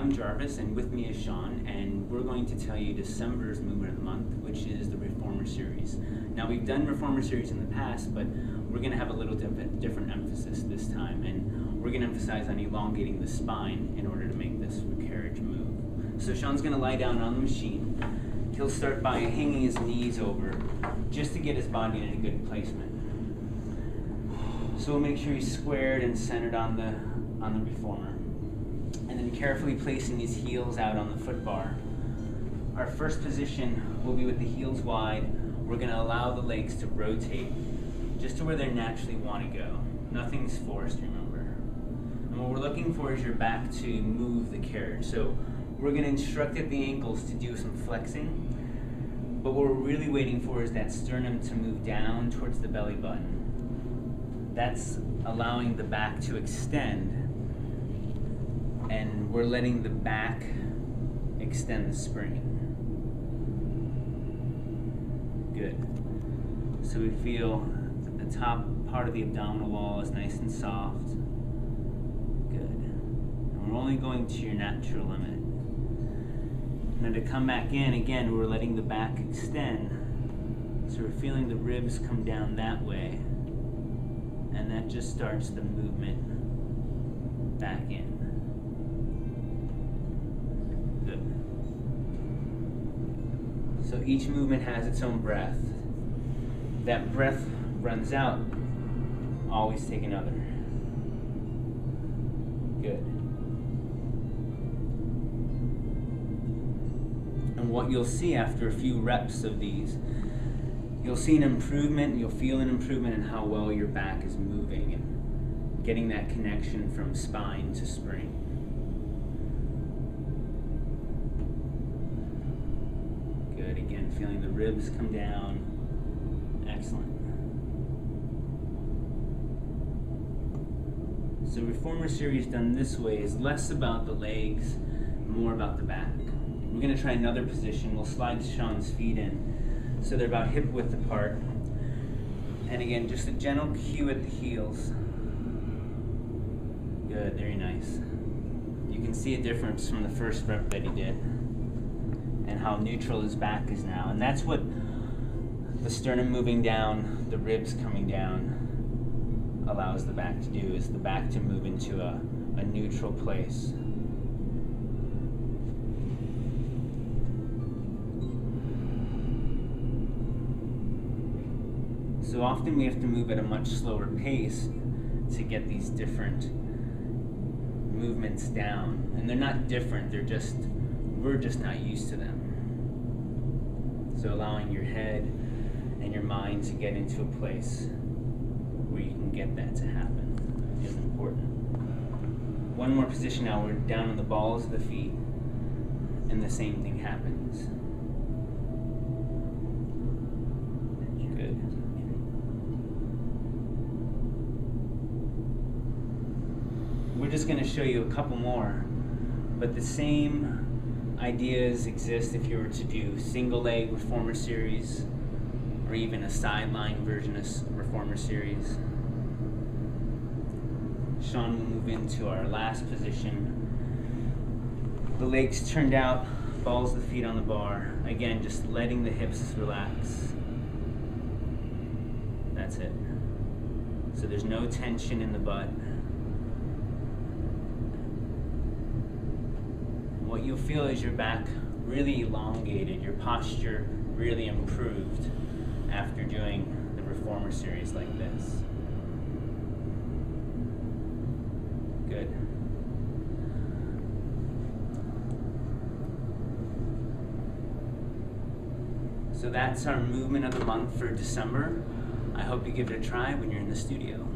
I'm Jarvis, and with me is Sean, and we're going to tell you December's movement of the month, which is the Reformer Series. Now, we've done Reformer Series in the past, but we're going to have a little different emphasis this time, and we're going to emphasize on elongating the spine in order to make this carriage move. So Sean's going to lie down on the machine. He'll start by hanging his knees over, just to get his body in a good placement. So we'll make sure he's squared and centered on the reformer. And then carefully placing his heels out on the foot bar. Our first position will be with the heels wide. We're going to allow the legs to rotate just to where they naturally want to go. Nothing's forced, remember. And what we're looking for is your back to move the carriage. So we're going to instruct at the ankles to do some flexing. But what we're really waiting for is that sternum to move down towards the belly button. That's allowing the back to extend, and we're letting the back extend the spring. Good. So we feel the top part of the abdominal wall is nice and soft. Good. And we're only going to your natural limit. Now to come back in, again, we're letting the back extend. So we're feeling the ribs come down that way. And that just starts the movement back in. Good. So each movement has its own breath. That breath runs out, always take another. Good. And what you'll see after a few reps of these, you'll see an improvement, you'll feel an improvement in how well your back is moving and getting that connection from spine to spring. Good, again, feeling the ribs come down. Excellent. So Reformer Series done this way is less about the legs, more about the back. We're going to try another position. We'll slide Sean's feet in so they're about hip width apart. And again, just a gentle cue at the heels. Good, very nice. You can see a difference from the first rep that he did and how neutral his back is now. And that's what the sternum moving down, the ribs coming down allows the back to do, is the back to move into a neutral place. So often we have to move at a much slower pace to get these different movements down. And they're not different, we're just not used to them. So allowing your head and your mind to get into a place where you can get that to happen is important. One more position now, we're down on the balls of the feet, and the same thing happens. We're just going to show you a couple more, but the same ideas exist if you were to do single leg Reformer Series or even a sideline version of Reformer Series. Sean will move into our last position. The legs turned out, balls of the feet on the bar. Again, just letting the hips relax. That's it. So there's no tension in the butt. What you'll feel is your back really elongated, your posture really improved after doing the Reformer Series like this. Good. So that's our movement of the month for December. I hope you give it a try when you're in the studio.